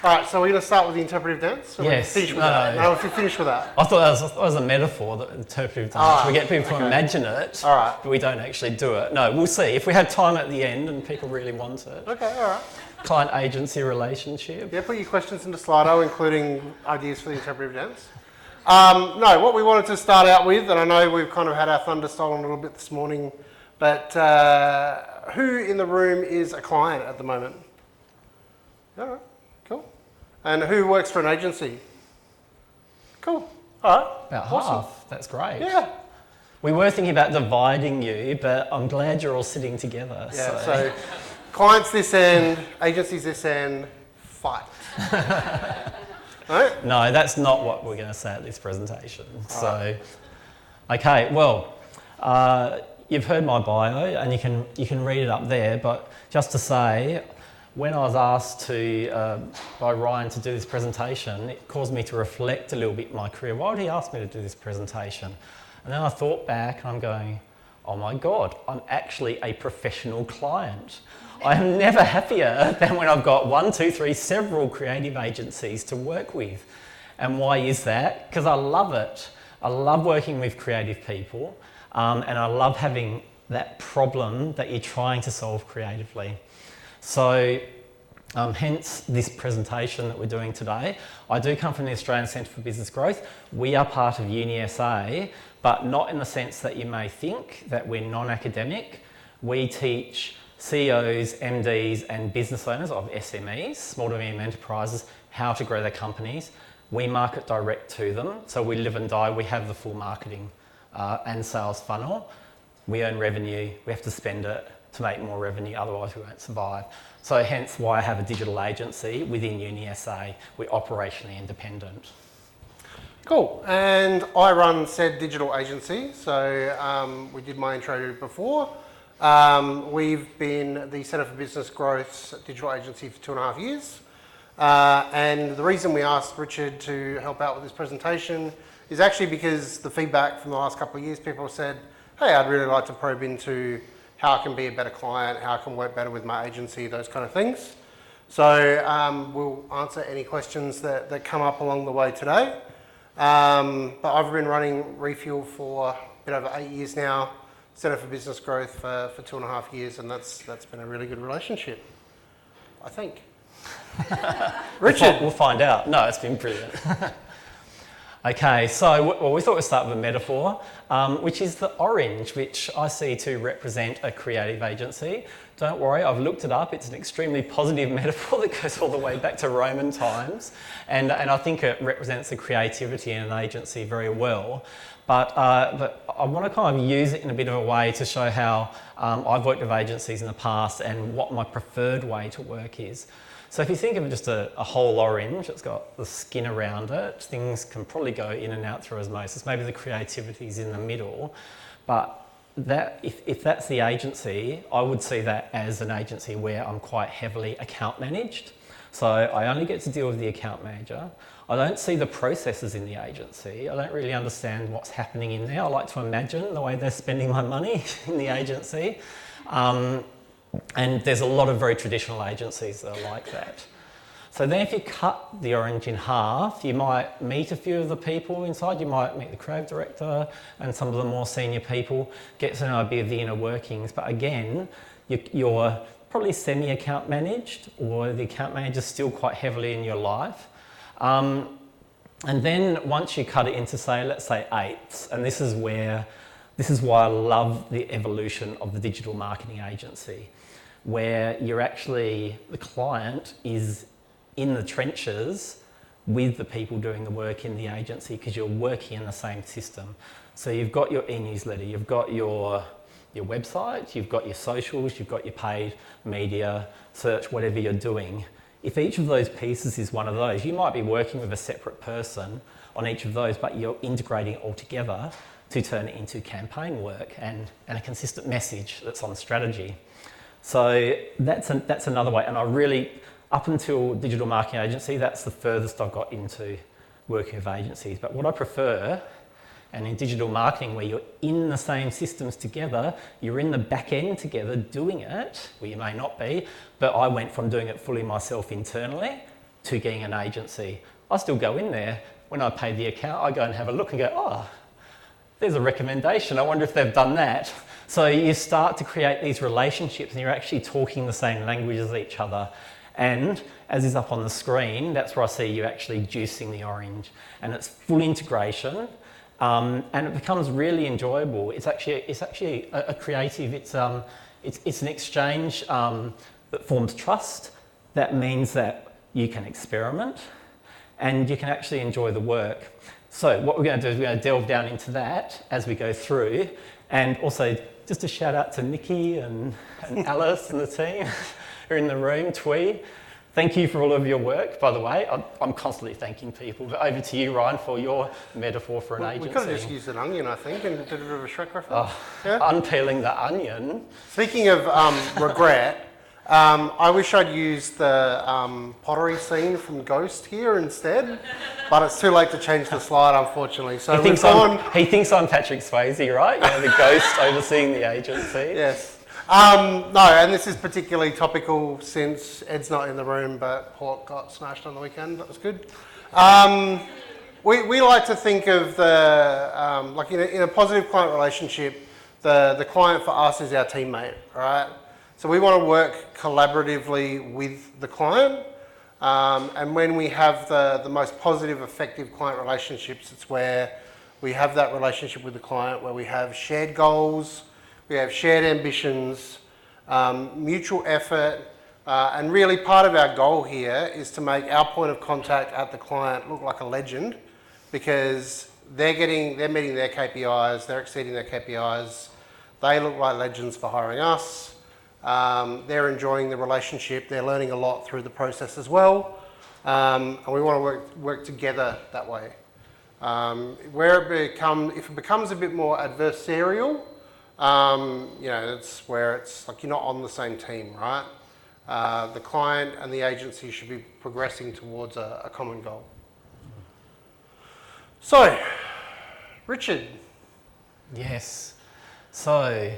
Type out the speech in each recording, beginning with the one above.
All right, so we're going to start with the interpretive dance? Yes. Finish with that. No, if you finish with that. I thought that was a metaphor, the interpretive dance. We get people to imagine it, but we don't actually do it. No, we'll see. If we have time at the end and people really want it. Okay, all right. Client-agency relationship. Yeah, put your questions into Slido, including ideas for the interpretive dance. No, what we wanted to start out with, and I know we've kind of had our thunder stolen a little bit this morning, but who in the room is a client at the moment? All right, cool. And who works for an agency? Cool. All right. About awesome. half. That's great. Yeah. We were thinking about dividing you, but I'm glad you're all sitting together. Yeah, so clients this end, agencies this end, fight. Right? No, that's not what we're going to say at this presentation. Okay, well, you've heard my bio and you can read it up there, but just to say, when I was asked by Ryan to do this presentation, it caused me to reflect a little bit in my career. Why would he ask me to do this presentation? And then I thought back and I'm going, oh my God, I'm actually a professional client. I am never happier than when I've got 1, 2, 3, several creative agencies to work with. And why is that? Because I love it. I love working with creative people and I love having that problem that you're trying to solve creatively. So hence this presentation that we're doing today. I do come from the Australian Centre for Business Growth. We are part of UniSA, but not in the sense that you may think that we're non-academic. We teach CEOs, MDs and business owners of SMEs, small to medium enterprises, how to grow their companies. We market direct to them, so we live and die. We have the full marketing and sales funnel. We earn revenue, we have to spend it to make more revenue, otherwise we won't survive. So hence why I have a digital agency within UniSA. We're operationally independent. Cool, and I run said digital agency, so we did my intro before. We've been the Centre for Business Growth's digital agency for 2.5 years. And the reason we asked Richard to help out with this presentation is actually because the feedback from the last couple of years, people said, hey, I'd really like to probe into how I can be a better client, how I can work better with my agency, those kind of things. So we'll answer any questions that come up along the way today. But I've been running Refuel for a bit over 8 years now, Centre for Business Growth for 2.5 years, and that's been a really good relationship, I think. Richard? We'll find out. No, it's been brilliant. Okay, so we thought we'd start with a metaphor, which is the orange, which I see to represent a creative agency. Don't worry, I've looked it up. It's an extremely positive metaphor that goes all the way back to Roman times. And I think it represents the creativity in an agency very well. But I want to kind of use it in a bit of a way to show how I've worked with agencies in the past and what my preferred way to work is. So if you think of just a whole orange, it's got the skin around it, things can probably go in and out through osmosis. Maybe the creativity is in the middle, but if that's the agency, I would see that as an agency where I'm quite heavily account managed. So I only get to deal with the account manager. I don't see the processes in the agency. I don't really understand what's happening in there. I like to imagine the way they're spending my money in the agency. And there's a lot of very traditional agencies that are like that. So then if you cut the orange in half, you might meet a few of the people inside. You might meet the creative director and some of the more senior people, get to know a bit of the inner workings. But again, you're probably semi-account managed, or the account manager's still quite heavily in your life. And then once you cut it into, let's say eighths, and this is why I love the evolution of the digital marketing agency, where the client is in the trenches with the people doing the work in the agency, because you're working in the same system. So you've got your e-newsletter, you've got your website, you've got your socials, you've got your paid media, search, whatever you're doing. If each of those pieces is one of those, you might be working with a separate person on each of those, but you're integrating it all together to turn it into campaign work and a consistent message that's on strategy. So that's another way. And I really, up until digital marketing agency, that's the furthest I've got into working with agencies. But what I prefer, and in digital marketing where you're in the same systems together, you're in the back end together doing it, well, you may not be, but I went from doing it fully myself internally to getting an agency. I still go in there. When I pay the account, I go and have a look and go, oh, there's a recommendation. I wonder if they've done that. So you start to create these relationships and you're actually talking the same language as each other. And as is up on the screen, that's where I see you actually juicing the orange. And it's full integration, and it becomes really enjoyable. It's actually a creative. It's an exchange that forms trust. That means that you can experiment, and you can actually enjoy the work. So what we're going to do is we're going to delve down into that as we go through, and also just a shout out to Nikki and Alice and the team who are in the room, Twee. Thank you for all of your work, by the way. I'm constantly thanking people, but over to you, Ryan, for your metaphor for an agency. We could have just used an onion, I think, and did a bit of a Shrek reference. Oh, yeah? Unpeeling the onion. Speaking of regret, I wish I'd used the pottery scene from Ghost here instead, but it's too late to change the slide, unfortunately. So he thinks I'm Patrick Swayze, right? You know, the ghost overseeing the agency. Yes. No, and this is particularly topical since Ed's not in the room, but Port got smashed on the weekend. That was good. We like to think of the, like in a positive client relationship, the client for us is our teammate, right? So we want to work collaboratively with the client. And when we have the most positive, effective client relationships, it's where we have that relationship with the client where we have shared goals, we have shared ambitions, mutual effort, and really part of our goal here is to make our point of contact at the client look like a legend, because they're meeting their KPIs, they're exceeding their KPIs, they look like legends for hiring us, they're enjoying the relationship, they're learning a lot through the process as well, and we want to work together that way. If it becomes a bit more adversarial, you know, it's where it's like you're not on the same team, right? The client and the agency should be progressing towards a common goal. So, Richard. Yes. So,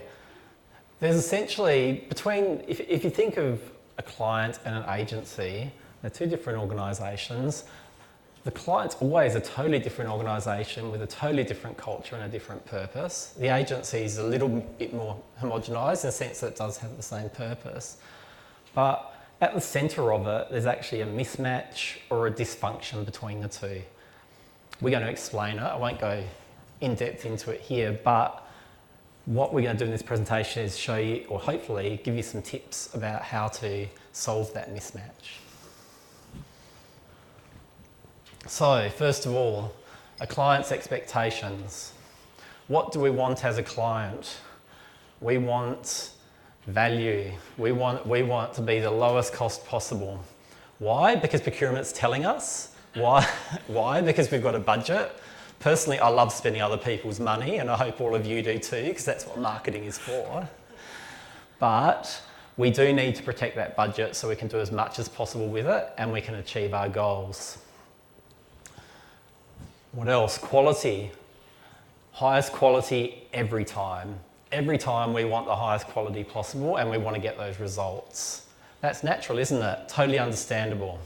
there's essentially if you think of a client and an agency, they're two different organisations. The client's always a totally different organisation with a totally different culture and a different purpose. The agency is a little bit more homogenised in the sense that it does have the same purpose. But at the centre of it, there's actually a mismatch or a dysfunction between the two. We're going to explain it. I won't go in depth into it here, but what we're going to do in this presentation is show you, or hopefully give you some tips about how to solve that mismatch. So, first of all, a client's expectations. What do we want as a client? We want value. We want to be the lowest cost possible. Why? Because procurement's telling us. Why? Why? Because we've got a budget. Personally, I love spending other people's money, and I hope all of you do too, because that's what marketing is for. But we do need to protect that budget so we can do as much as possible with it and we can achieve our goals. What else? Quality. Highest quality every time. Every time we want the highest quality possible and we want to get those results. That's natural, isn't it? Totally understandable.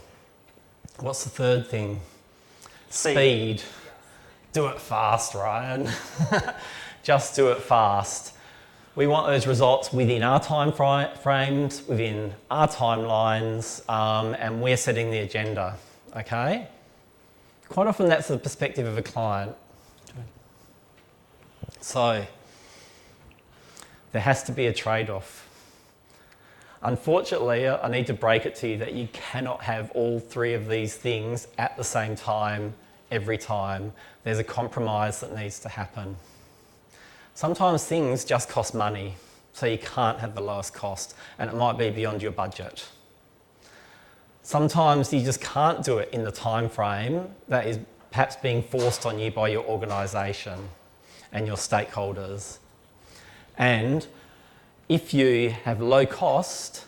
What's the third thing? Speed. Do it fast, Ryan. Just do it fast. We want those results within our time frames, within our timelines, and we're setting the agenda, okay? Quite often that's the perspective of a client. So, there has to be a trade-off. Unfortunately, I need to break it to you that you cannot have all three of these things at the same time, every time. There's a compromise that needs to happen. Sometimes things just cost money, so you can't have the lowest cost, and it might be beyond your budget. Sometimes you just can't do it in the time frame that is perhaps being forced on you by your organisation and your stakeholders. And if you have low cost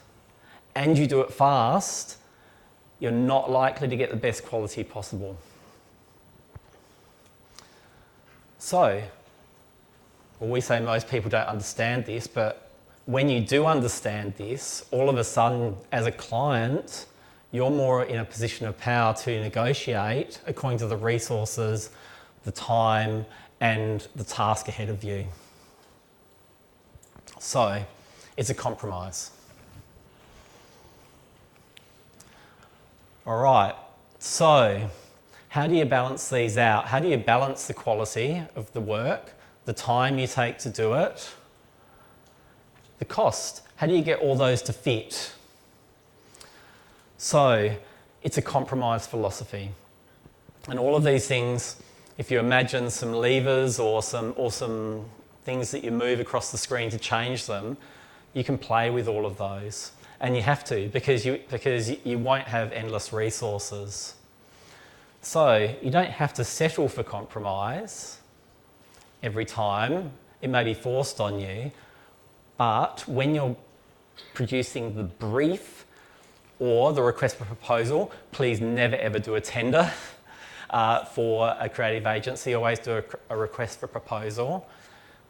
and you do it fast, you're not likely to get the best quality possible. So, well, we say most people don't understand this, but when you do understand this, all of a sudden, as a client, you're more in a position of power to negotiate according to the resources, the time, and the task ahead of you. So, it's a compromise. All right, so how do you balance these out? How do you balance the quality of the work, the time you take to do it, the cost? How do you get all those to fit? So, it's a compromise philosophy. And all of these things, if you imagine some levers or some things that you move across the screen to change them, you can play with all of those. And you have to, because you won't have endless resources. So you don't have to settle for compromise every time. It may be forced on you, but when you're producing the brief or the request for proposal, please never ever do a tender for a creative agency. Always do a request for proposal.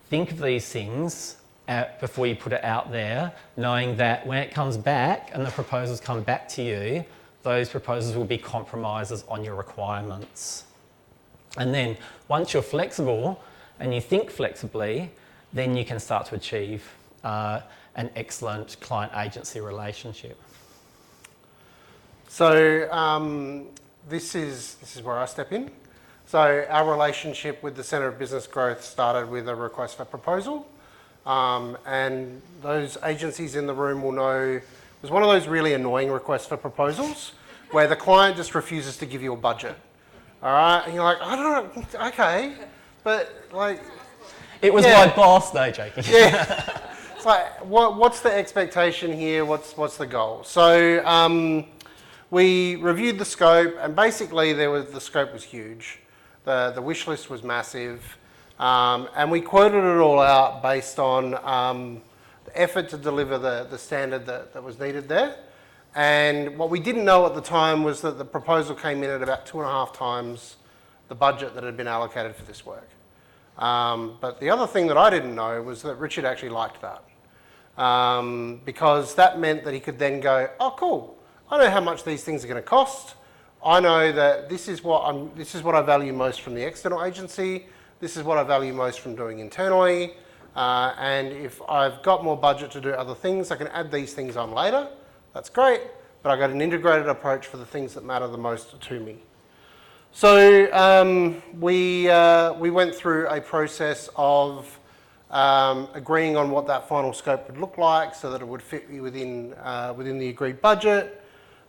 Think of these things before you put it out there, knowing that when it comes back and the proposals come back to you, those proposals will be compromises on your requirements. And then once you're flexible and you think flexibly, then you can start to achieve an excellent client-agency relationship. So this is where I step in. So our relationship with the Centre of Business Growth started with a request for proposal. And those agencies in the room will know it was one of those really annoying requests for proposals where the client just refuses to give you a budget. All right, and you're like, I don't know, okay, but like... It was my boss, no joking. Yeah, it's like, what's the expectation here? What's the goal? So we reviewed the scope, and basically the scope was huge. The wish list was massive. And we quoted it all out based on the effort to deliver the standard that was needed there. And what we didn't know at the time was that the proposal came in at about 2.5 times the budget that had been allocated for this work. But the other thing that I didn't know was that Richard actually liked that. Because that meant that he could then go, oh cool, I know how much these things are going to cost. I know that this is what I value most from the external agency. This is what I value most from doing internally. And if I've got more budget to do other things, I can add these things on later. That's great, but I got an integrated approach for the things that matter the most to me. So we went through a process of agreeing on what that final scope would look like so that it would fit within the agreed budget.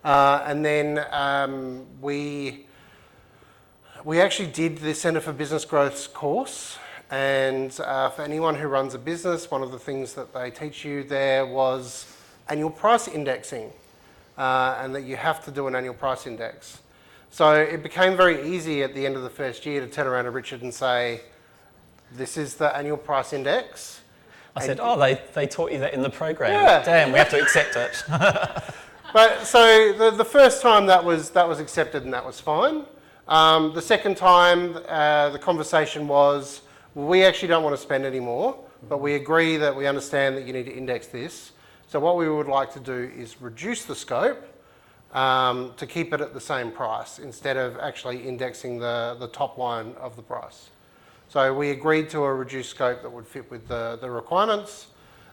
And then we actually did the Centre for Business Growth's course, and for anyone who runs a business, one of the things that they teach you there was annual price indexing, and that you have to do an annual price index. So it became very easy at the end of the first year to turn around to Richard and say, this is the annual price index. I said, oh, they taught you that in the program. Yeah. Damn, we have to accept it. But so the first time that was accepted and that was fine. The second time, the conversation was, well, we actually don't want to spend any more, but we agree that we understand that you need to index this. So what we would like to do is reduce the scope to keep it at the same price instead of actually indexing the top line of the price. So we agreed to a reduced scope that would fit with the requirements,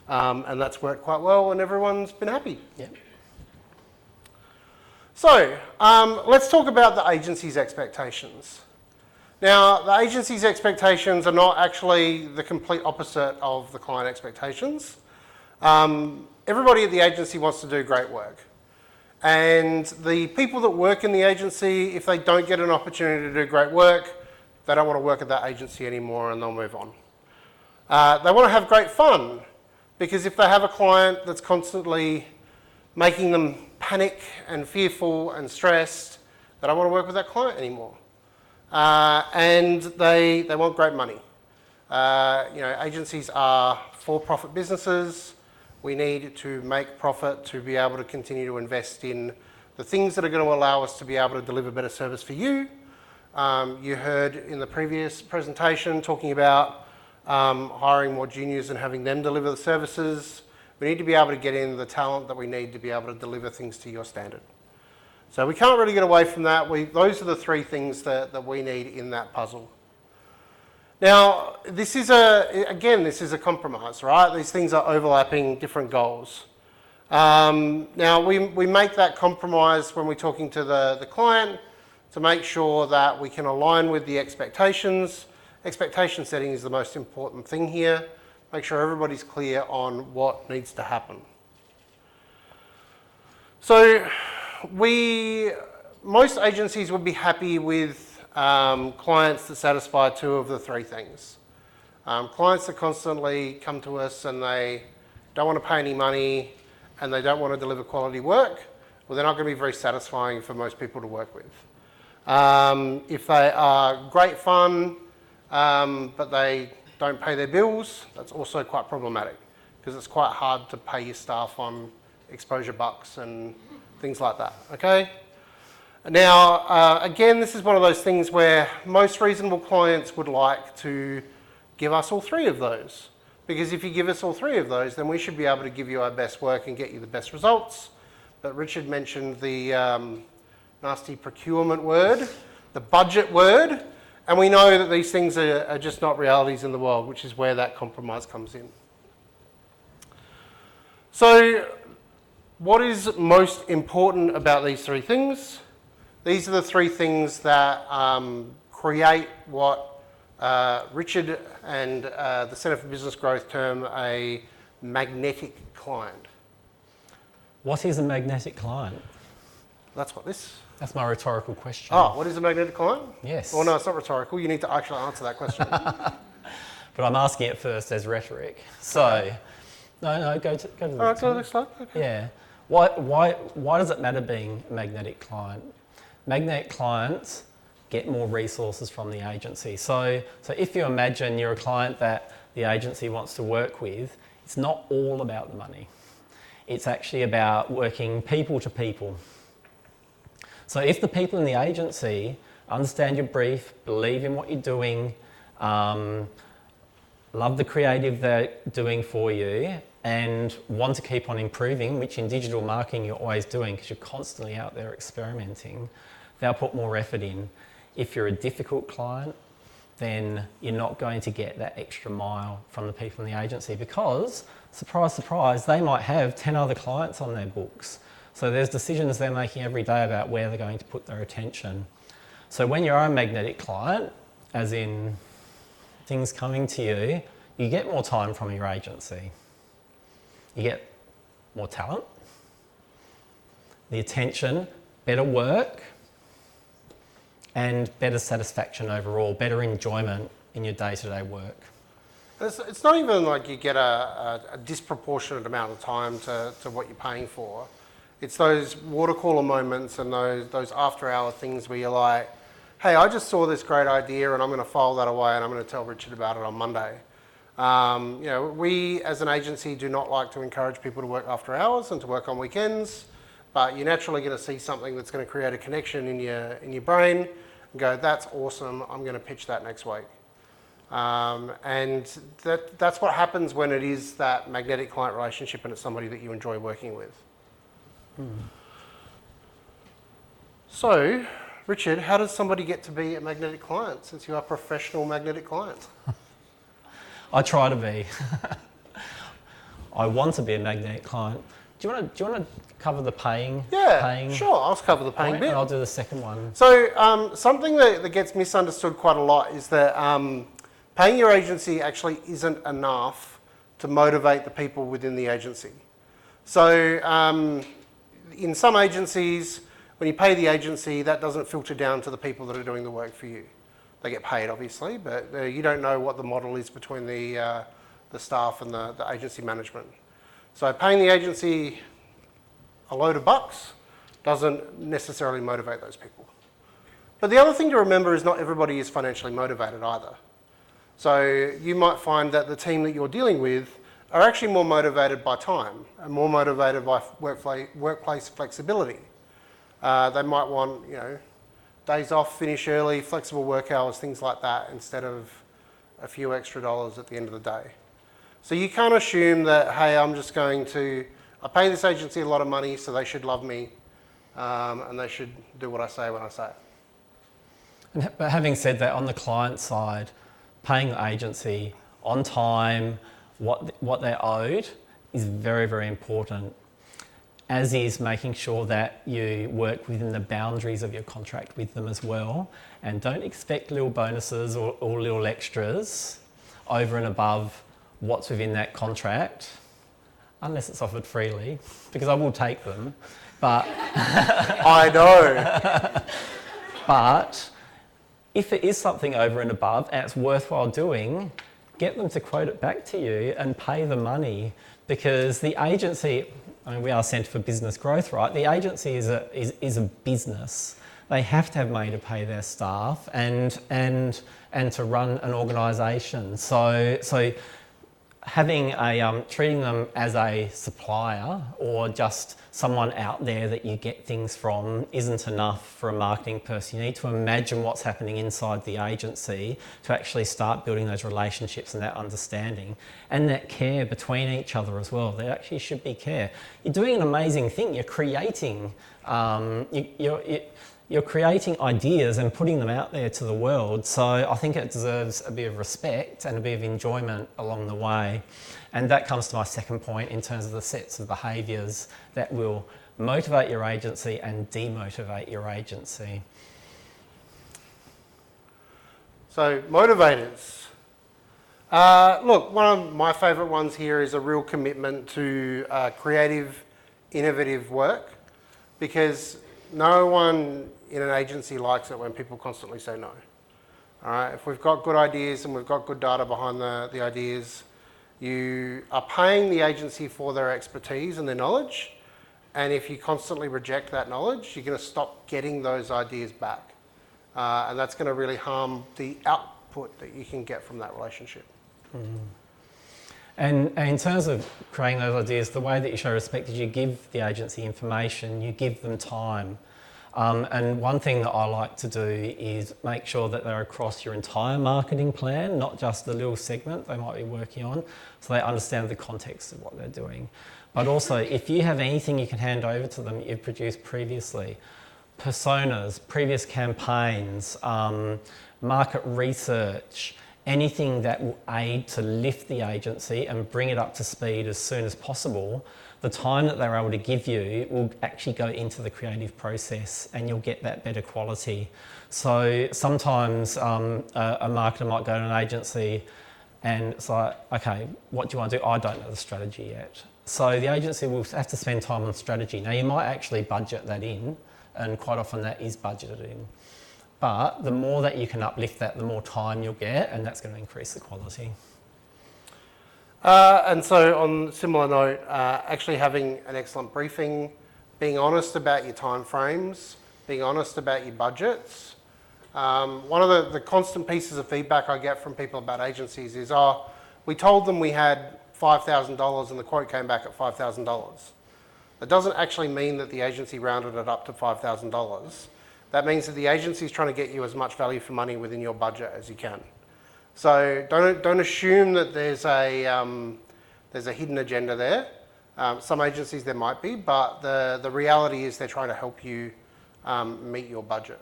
and that's worked quite well and everyone's been happy. Yeah. So let's talk about the agency's expectations. Now, the agency's expectations are not actually the complete opposite of the client expectations. Everybody at the agency wants to do great work. And the people that work in the agency, if they don't get an opportunity to do great work, they don't want to work at that agency anymore and they'll move on. They want to have great fun, because if they have a client that's constantly making them panic and fearful and stressed, they don't want to work with that client anymore. And they want great money. Agencies are for-profit businesses. We need to make profit to be able to continue to invest in the things that are going to allow us to be able to deliver better service for you. You heard in the previous presentation talking about hiring more juniors and having them deliver the services. We need to be able to get in the talent that we need to be able to deliver things to your standard. So we can't really get away from that. Those are the three things that we need in that puzzle. Now, this is a compromise, right? These things are overlapping different goals. Now, we make that compromise when we're talking to the client to make sure that we can align with the expectations. Expectation setting is the most important thing here. Make sure everybody's clear on what needs to happen. So, most agencies would be happy with clients that satisfy two of the three things. Clients that constantly come to us and they don't want to pay any money and they don't want to deliver quality work, well, they're not going to be very satisfying for most people to work with. If they are great fun, but they don't pay their bills, that's also quite problematic because it's quite hard to pay your staff on exposure bucks and things like that, okay? Now, again, this is one of those things where most reasonable clients would like to give us all three of those. Because if you give us all three of those, then we should be able to give you our best work and get you the best results. But Richard mentioned the nasty procurement word, the budget word, and we know that these things are just not realities in the world, which is where that compromise comes in. So, what is most important about these three things? These are the three things that create what Richard and the Centre for Business Growth term a magnetic client. What is a magnetic client? That's what this. That's my rhetorical question. Oh, what is a magnetic client? Yes. Well, no, it's not rhetorical. You need to actually answer that question. But I'm asking it first as rhetoric. So, no, go to the All right, go to the next slide. Okay. Yeah. Why does it matter being a magnetic client? Magnetic clients get more resources from the agency. So if you imagine you're a client that the agency wants to work with, it's not all about the money. It's actually about working people to people. So if the people in the agency understand your brief, believe in what you're doing, love the creative they're doing for you, and want to keep on improving, which in digital marketing you're always doing because you're constantly out there experimenting, they'll put more effort in. If you're a difficult client, then you're not going to get that extra mile from the people in the agency because, surprise, surprise, they might have 10 other clients on their books. So there's decisions they're making every day about where they're going to put their attention. So when you're a magnetic client, as in things coming to you, you get more time from your agency. You get more talent, the attention, better work, and better satisfaction overall, better enjoyment in your day-to-day work. It's not even like you get a disproportionate amount of time to what you're paying for. It's those water cooler moments and those after-hour things where you're like, hey, I just saw this great idea and I'm going to file that away and I'm going to tell Richard about it on Monday. We as an agency do not like to encourage people to work after hours and to work on weekends, but you're naturally going to see something that's going to create a connection in your brain and go, that's awesome, I'm going to pitch that next week. And that's what happens when it is that magnetic client relationship and it's somebody that you enjoy working with. So, Richard, how does somebody get to be a magnetic client since you are a professional magnetic client? I try to be. I want to be a magnetic client. Do you want to cover the paying? Yeah, sure. I'll cover the paying bit. And I'll do the second one. So something that gets misunderstood quite a lot is that paying your agency actually isn't enough to motivate the people within the agency. So in some agencies, when you pay the agency, that doesn't filter down to the people that are doing the work for you. They get paid, obviously, but you don't know what the model is between the staff and the agency management. So paying the agency a load of bucks doesn't necessarily motivate those people. But the other thing to remember is not everybody is financially motivated either. So you might find that the team that you're dealing with are actually more motivated by time and more motivated by workplace flexibility. They might want, days off, finish early, flexible work hours, things like that, instead of a few extra dollars at the end of the day. So you can't assume that, hey, I pay this agency a lot of money, so they should love me. and they should do what I say when I say it. But having said that, on the client side, paying the agency on time, what they're owed, is very, very important. As is making sure that you work within the boundaries of your contract with them as well, and don't expect little bonuses or little extras over and above what's within that contract, unless it's offered freely, because I will take them. But I know. But if it is something over and above and it's worthwhile doing, get them to quote it back to you and pay the money, because the agency, I mean, we are a Centre for Business Growth, right? The agency is a business. They have to have money to pay their staff and to run an organisation. So having treating them as a supplier or just someone out there that you get things from isn't enough for a marketing person. You need to imagine what's happening inside the agency to actually start building those relationships and that understanding and that care between each other as well. There actually should be care. You're doing an amazing thing. You're creating, you're creating ideas and putting them out there to the world. So I think it deserves a bit of respect and a bit of enjoyment along the way. And that comes to my second point in terms of the sets of behaviours that will motivate your agency and demotivate your agency. So motivators. Look, one of my favourite ones here is a real commitment to creative, innovative work, because no one in an agency likes it when people constantly say no. All right, if we've got good ideas and we've got good data behind the ideas, you are paying the agency for their expertise and their knowledge, and if you constantly reject that knowledge, you're going to stop getting those ideas back, and that's going to really harm the output that you can get from that relationship. Mm. And in terms of creating those ideas, the way that you show respect is you give the agency information, you give them time. And one thing that I like to do is make sure that they're across your entire marketing plan, not just the little segment they might be working on, so they understand the context of what they're doing. But also, if you have anything you can hand over to them you've produced previously, personas, previous campaigns, market research, anything that will aid to lift the agency and bring it up to speed as soon as possible, the time that they're able to give you will actually go into the creative process and you'll get that better quality. So sometimes a marketer might go to an agency and it's like, okay, what do you want to do? I don't know the strategy yet. So the agency will have to spend time on strategy. Now you might actually budget that in, and quite often that is budgeted in. But the more that you can uplift that, the more time you'll get, and that's going to increase the quality. And so on a similar note, actually having an excellent briefing, being honest about your timeframes, being honest about your budgets. One of the constant pieces of feedback I get from people about agencies is, we told them we had $5,000 and the quote came back at $5,000. That doesn't actually mean that the agency rounded it up to $5,000. That means that the agency is trying to get you as much value for money within your budget as you can. So don't assume that there's a hidden agenda there. Some agencies there might be, but the reality is they're trying to help you meet your budget.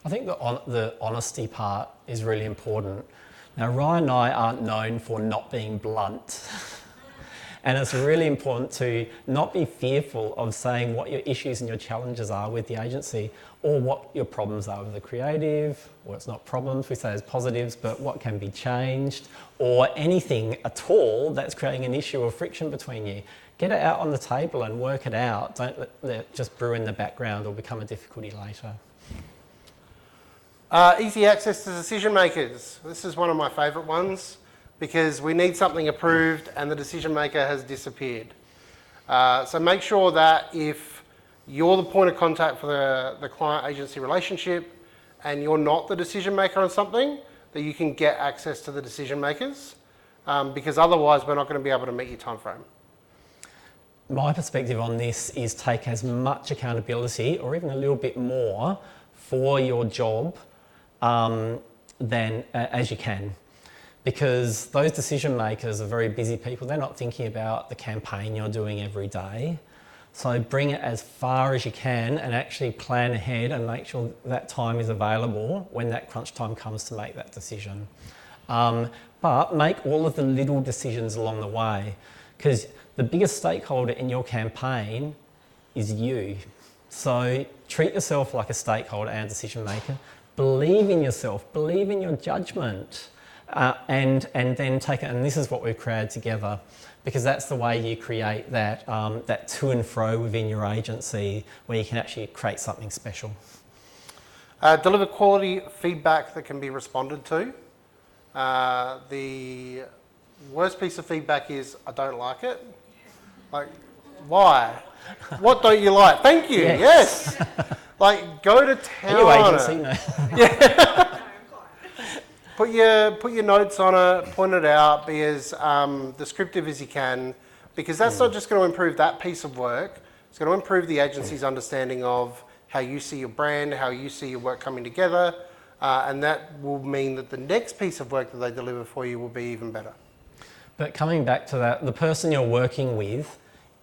I think the honesty part is really important. Now, Ryan and I aren't known for not being blunt. And it's really important to not be fearful of saying what your issues and your challenges are with the agency, or what your problems are with the creative, or it's not problems, we say as positives, but what can be changed, or anything at all that's creating an issue or friction between you. Get it out on the table and work it out. Don't let it just brew in the background or become a difficulty later. Easy access to decision makers. This is one of my favourite ones, because we need something approved and the decision maker has disappeared. So make sure that if you're the point of contact for the client-agency relationship and you're not the decision maker on something, that you can get access to the decision makers, because otherwise we're not going to be able to meet your time frame. My perspective on this is take as much accountability, or even a little bit more, for your job as you can. Because those decision makers are very busy people. They're not thinking about the campaign you're doing every day. So bring it as far as you can and actually plan ahead and make sure that time is available when that crunch time comes to make that decision. But make all of the little decisions along the way, because the biggest stakeholder in your campaign is you. So treat yourself like a stakeholder and decision maker. Believe in yourself, believe in your judgment, and then take it. And this is what we've created together, because that's the way you create that that to and fro within your agency, where you can actually create something special. Deliver quality feedback that can be responded to. The worst piece of feedback is, I don't like it. Like, why? What don't you like? Thank you, yes. Like, go to town on Agency, it. no. Yeah. Put your notes on it, point it out, be as descriptive as you can, because that's not just going to improve that piece of work, it's going to improve the agency's understanding of how you see your brand, how you see your work coming together, and that will mean that the next piece of work that they deliver for you will be even better. But coming back to that, the person you're working with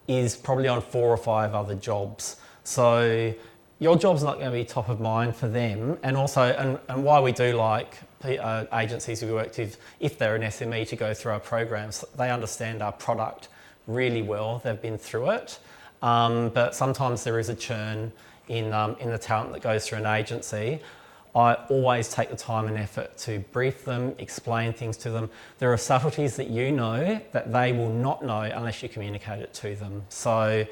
is probably on 4 or 5 other jobs. So your job's not going to be top of mind for them. And also, and why we do like agencies we work with, if they're an SME, to go through our programs, they understand our product really well. They've been through it. But sometimes there is a churn in the talent that goes through an agency. I always take the time and effort to brief them, explain things to them. There are subtleties that you know that they will not know unless you communicate it to them. So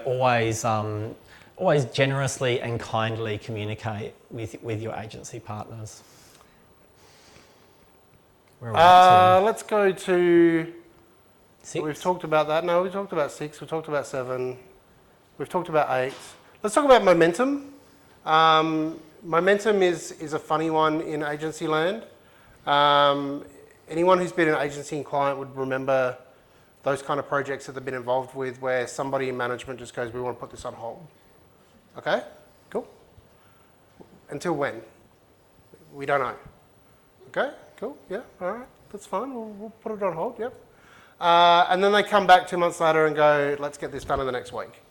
always generously and kindly communicate with your agency partners. Where are we at to? Let's go to 6? We've talked about that. No, we talked about 6. We talked about 7. We've talked about 8. Let's talk about momentum. Momentum is a funny one in agency land. Anyone who's been an agency and client would remember those kind of projects that they've been involved with, where somebody in management just goes, we want to put this on hold. Okay, cool. Until when? We don't know. Okay, cool, yeah, all right, that's fine, we'll put it on hold, yep. And then they come back 2 months later and go, let's get this done in the next week.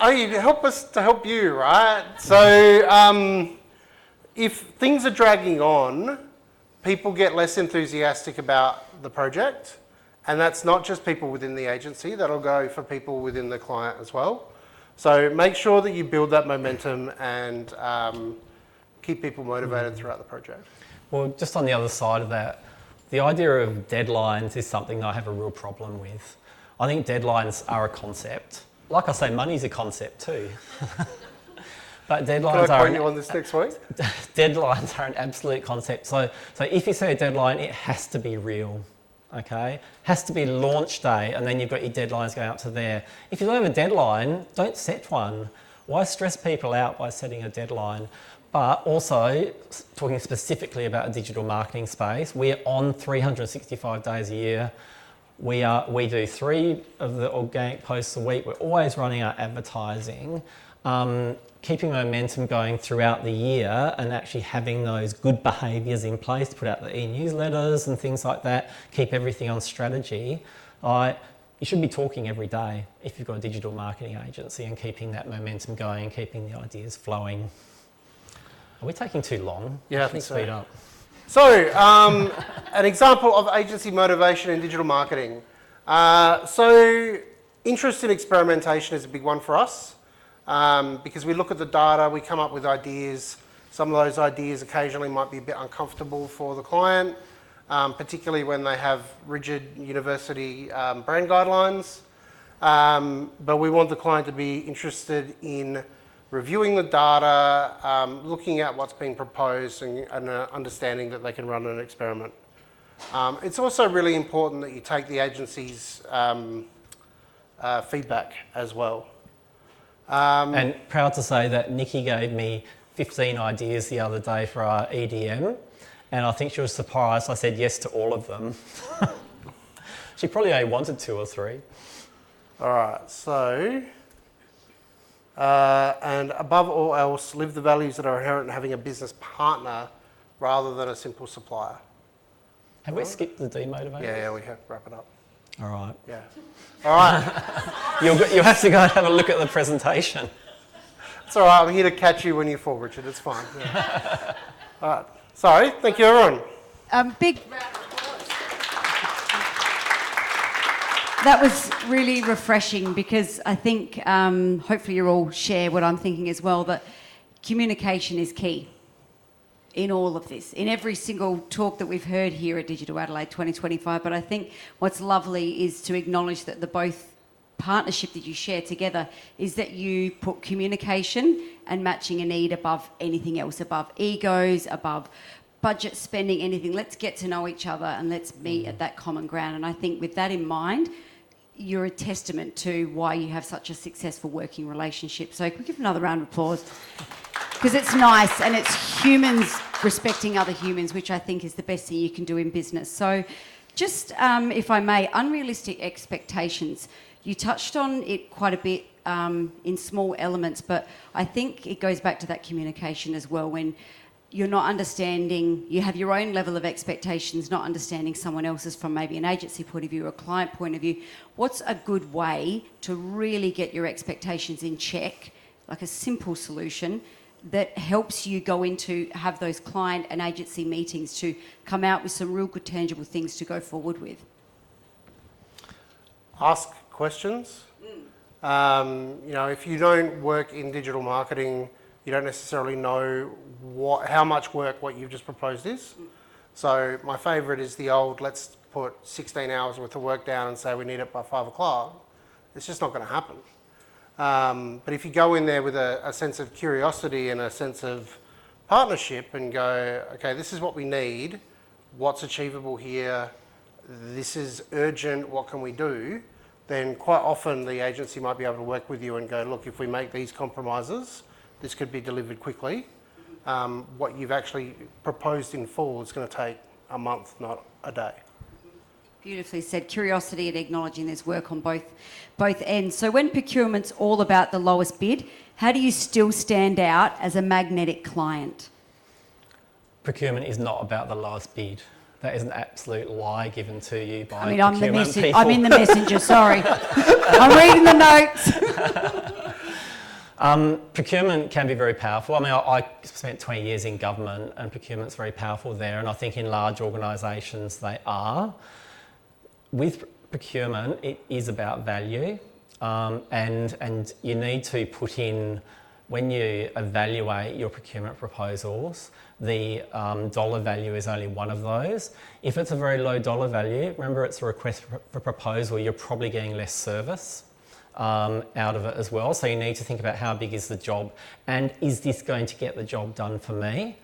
Oh, you help us to help you, right? So if things are dragging on, people get less enthusiastic about the project. And that's not just people within the agency, that'll go for people within the client as well. So make sure that you build that momentum and keep people motivated throughout the project. Well, just on the other side of that, the idea of deadlines is something that I have a real problem with. I think deadlines are a concept. Like I say, money's a concept too. But deadlines Can I quote you on this next week? Deadlines are an absolute concept. So if you say a deadline, it has to be real, okay? Has to be launch day, and then you've got your deadlines going up to there. If you don't have a deadline, don't set one. Why stress people out by setting a deadline? But also, talking specifically about a digital marketing space, we're on 365 days a year. We do 3 of the organic posts a week. We're always running our advertising, keeping momentum going throughout the year and actually having those good behaviours in place to put out the e-newsletters and things like that, keep everything on strategy. You should be talking every day if you've got a digital marketing agency, and keeping that momentum going and keeping the ideas flowing. Are we taking too long? Yeah, I think speed so. up. So, an example of agency motivation in digital marketing. So, interest in experimentation is a big one for us, because we look at the data, we come up with ideas. Some of those ideas occasionally might be a bit uncomfortable for the client, particularly when they have rigid university brand guidelines. But we want the client to be interested in reviewing the data, looking at what's being proposed, and understanding that they can run an experiment. It's also really important that you take the agency's feedback as well. And proud to say that Nikki gave me 15 ideas the other day for our EDM, and I think she was surprised I said yes to all of them. She probably only wanted 2 or 3. All right, so... and above all else, live the values that are inherent in having a business partner rather than a simple supplier. Have we skipped the demotivator? Yeah, we have. Wrap it up. All right. Yeah. All right. You'll have to go and have a look at the presentation. It's all right. I'm here to catch you when you fall, Richard. It's fine. Yeah. All right. Sorry. Thank you, everyone. Big round of applause. That was really refreshing because I think hopefully you all share what I'm thinking as well, that communication is key in all of this, in every single talk that we've heard here at Digital Adelaide 2025. But I think what's lovely is to acknowledge that the both partnership that you share together is that you put communication and matching a need above anything else, above egos, above budget spending, anything. Let's get to know each other and let's meet at that common ground. And I think with that in mind, you're a testament to why you have such a successful working relationship. So can we give another round of applause? Because it's nice and it's humans respecting other humans, which I think is the best thing you can do in business. So just, if I may, unrealistic expectations. You touched on it quite a bit in small elements, but I think it goes back to that communication as well. When you're not understanding, you have your own level of expectations, not understanding someone else's from maybe an agency point of view or a client point of view. What's a good way to really get your expectations in check, like a simple solution that helps you go into have those client and agency meetings to come out with some real good tangible things to go forward with? Ask questions. If you don't work in digital marketing, you don't necessarily know how much work what you've just proposed is. So my favourite is the old, let's put 16 hours worth of work down and say we need it by 5 o'clock. It's just not going to happen. But if you go in there with a sense of curiosity and a sense of partnership and go, okay, this is what we need, what's achievable here, this is urgent, what can we do? Then quite often the agency might be able to work with you and go, look, if we make these compromises, this could be delivered quickly. What you've actually proposed in full is going to take a month, not a day. Beautifully said. Curiosity and acknowledging there's work on both ends. So when procurement's all about the lowest bid, how do you still stand out as a magnetic client? Procurement is not about the lowest bid. That is an absolute lie given to you by I'm procurement people. I'm in the messenger, sorry. I'm reading the notes. Procurement can be very powerful. I mean, I spent 20 years in government and procurement's very powerful there, and I think in large organisations they are. With procurement, it is about value, and you need to put in, when you evaluate your procurement proposals, the dollar value is only one of those. If it's a very low dollar value, remember it's a request for proposal, you're probably getting less service out of it as well. So you need to think about how big is the job and is this going to get the job done for me?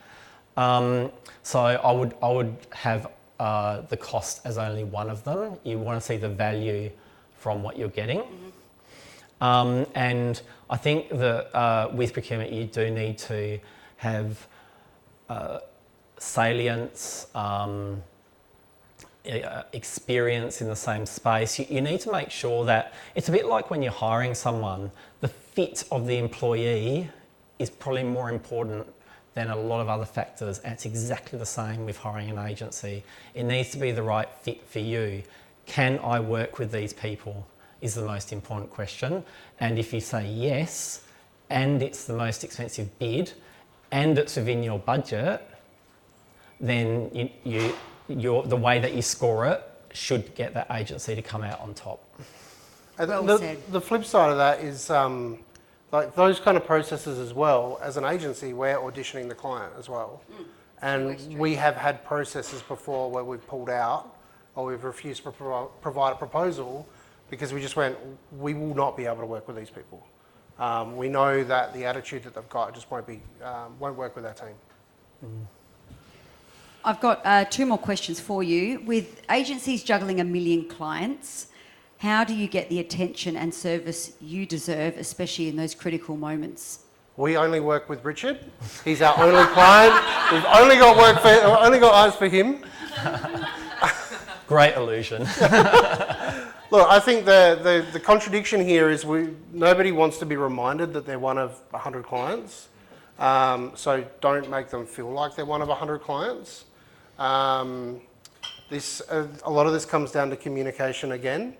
So I would have the cost as only one of them. You want to see the value from what you're getting. And I think that with procurement you do need to have salience, experience in the same space. You need to make sure that it's a bit like when you're hiring someone, the fit of the employee is probably more important than a lot of other factors. And it's exactly the same with hiring an agency. It needs to be the right fit for you. Can I work with these people is the most important question. And if you say yes, and it's the most expensive bid, and it's within your budget, then the way that you score it should get that agency to come out on top. The flip side of that is like those kind of processes as well. As an agency, we're auditioning the client as well. And we have had processes before where we've pulled out or we've refused to provide a proposal because we just went, we will not be able to work with these people. We know that the attitude that they've got just won't work with our team. I've got 2 more questions for you. With agencies juggling 1 million clients, how do you get the attention and service you deserve, especially in those critical moments? We only work with Richard. He's our only client. We've only got eyes for him. Great illusion. Look, I think the contradiction here is nobody wants to be reminded that they're one of 100 clients. So don't make them feel like they're one of 100 clients. A lot of this comes down to communication again,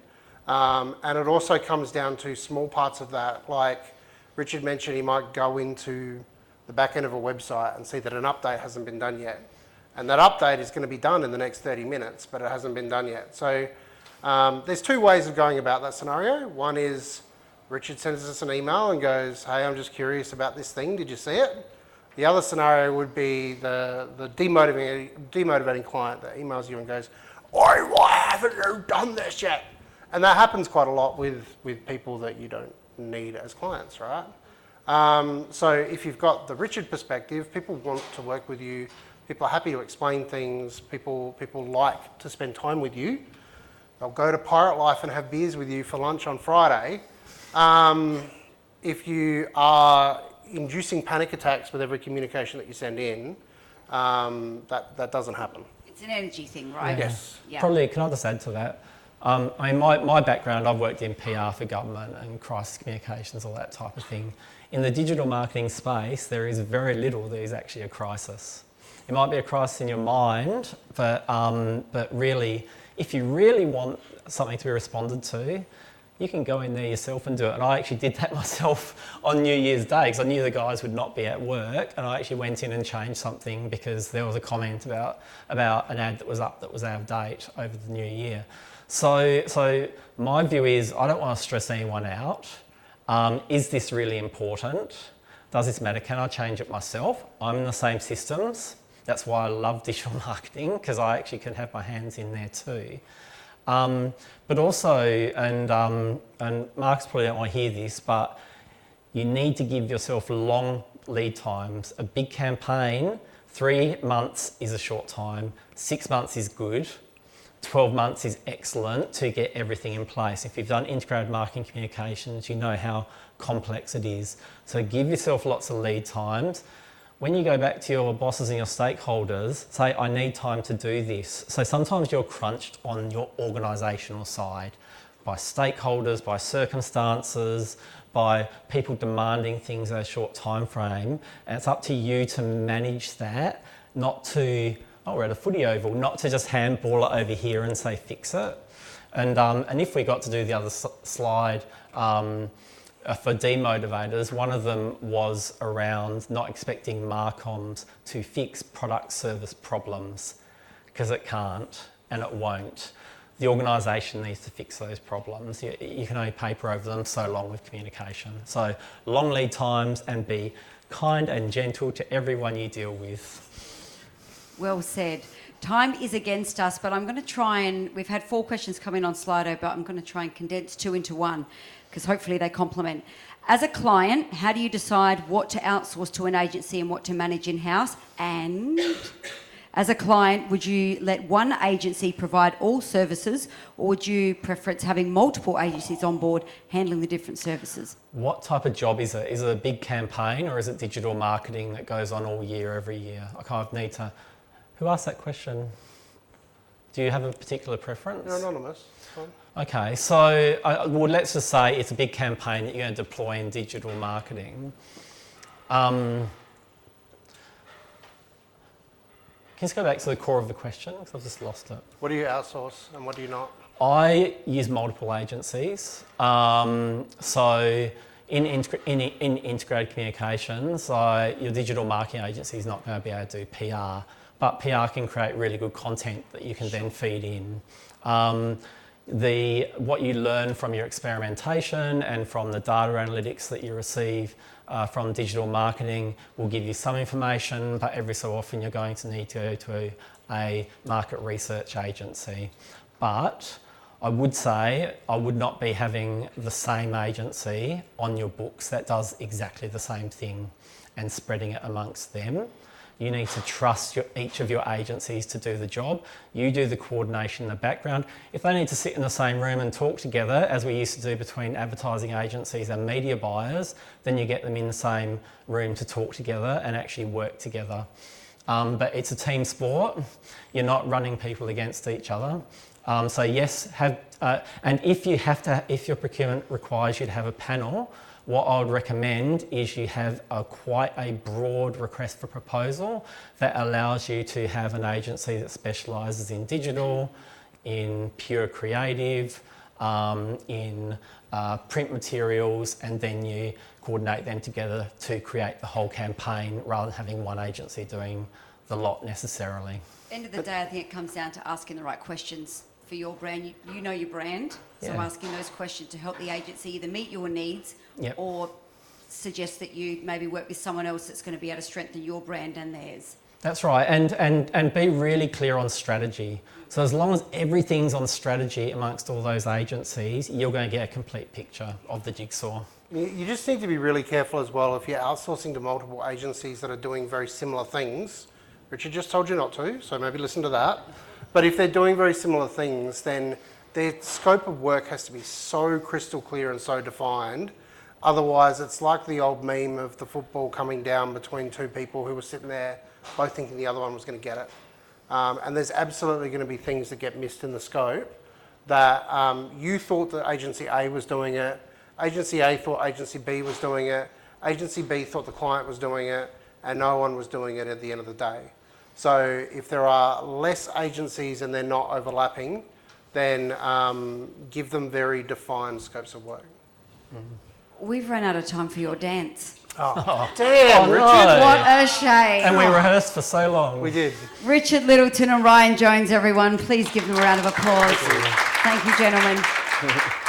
and it also comes down to small parts of that. Like Richard mentioned, he might go into the back end of a website and see that an update hasn't been done yet, and that update is going to be done in the next 30 minutes, but it hasn't been done yet. So there's two ways of going about that scenario. One is Richard sends us an email and goes, "Hey, I'm just curious about this thing. Did you see it?" The other scenario would be the demotivating client that emails you and goes, why haven't you done this yet? And that happens quite a lot with people that you don't need as clients, right? So if you've got the Richard perspective, people want to work with you, people are happy to explain things, people like to spend time with you. They'll go to Pirate Life and have beers with you for lunch on Friday. If you are inducing panic attacks with every communication that you send in, that doesn't happen. It's an energy thing, right? Yes. Yeah. Probably, can I just add to that? I mean, my background, I've worked in PR for government and crisis communications, all that type of thing. In the digital marketing space, there is very little that is actually a crisis. It might be a crisis in your mind, but really, if you really want something to be responded to, you can go in there yourself and do it. And I actually did that myself on New Year's Day because I knew the guys would not be at work, and I actually went in and changed something because there was a comment about an ad that was up that was out of date over the new year. So my view is I don't want to stress anyone out. Is this really important? Does this matter? Can I change it myself? I'm in the same systems. That's why I love digital marketing, because I actually can have my hands in there too. But also, and Mark's probably don't want to hear this, but you need to give yourself long lead times. A big campaign, 3 months is a short time, 6 months is good, 12 months is excellent to get everything in place. If you've done integrated marketing communications, you know how complex it is. So give yourself lots of lead times. When you go back to your bosses and your stakeholders, say, I need time to do this. So sometimes you're crunched on your organisational side by stakeholders, by circumstances, by people demanding things in a short time frame. And it's up to you to manage that, not to, we're at a footy oval, not to just handball it over here and say, fix it. And if we got to do the other slide, for demotivators, one of them was around not expecting Marcoms to fix product service problems, because it can't and it won't. The organisation needs to fix those problems. You can only paper over them so long with communication. So long lead times, and be kind and gentle to everyone you deal with. Well said. Time is against us, but I'm going to try and... We've had 4 questions come in on Slido, but I'm going to try and condense 2 into 1, because hopefully they complement. As a client, how do you decide what to outsource to an agency and what to manage in-house? And as a client, would you let one agency provide all services, or would you preference having multiple agencies on board handling the different services? What type of job is it? Is it a big campaign, or is it digital marketing that goes on all year, every year? I kind of need to... Who asked that question? Do you have a particular preference? You're anonymous. Fine. Okay, so well, let's just say it's a big campaign that you're going to deploy in digital marketing. Can you just go back to the core of the question, because I've just lost it. What do you outsource and what do you not? I use multiple agencies. So in integrated communications, your digital marketing agency is not going to be able to do PR, but PR can create really good content that you can then feed in. What you learn from your experimentation and from the data analytics that you receive from digital marketing will give you some information, but every so often you're going to need to go to a market research agency. But I would say I would not be having the same agency on your books that does exactly the same thing and spreading it amongst them. You need to trust each of your agencies to do the job. You do the coordination in the background. If they need to sit in the same room and talk together, as we used to do between advertising agencies and media buyers, then you get them in the same room to talk together and actually work together. But it's a team sport. You're not running people against each other. So yes, and if your procurement requires you to have a panel, what I would recommend is you have quite a broad request for proposal that allows you to have an agency that specialises in digital, in pure creative, in print materials, and then you coordinate them together to create the whole campaign rather than having one agency doing the lot necessarily. End of the day, I think it comes down to asking the right questions for your brand. You know your brand, so Yeah. asking those questions to help the agency either meet your needs Yep. or suggest that you maybe work with someone else that's going to be able to strengthen your brand and theirs. That's right, and be really clear on strategy. So as long as everything's on strategy amongst all those agencies, you're going to get a complete picture of the jigsaw. You just need to be really careful as well if you're outsourcing to multiple agencies that are doing very similar things. Richard just told you not to, so maybe listen to that. But if they're doing very similar things, then their scope of work has to be so crystal clear and so defined. Otherwise, it's like the old meme of the football coming down between two people who were sitting there both thinking the other one was going to get it. And there's absolutely going to be things that get missed in the scope that you thought that agency A was doing it, agency A thought agency B was doing it, agency B thought the client was doing it, and no one was doing it at the end of the day. So if there are less agencies and they're not overlapping, then give them very defined scopes of work. We've run out of time for your dance. Oh, damn, Oh, Richard. no. What a shame. And we rehearsed for so long. We did. Richard Littleton and Ryan Jones, everyone, please give them a round of applause. Thank you, gentlemen.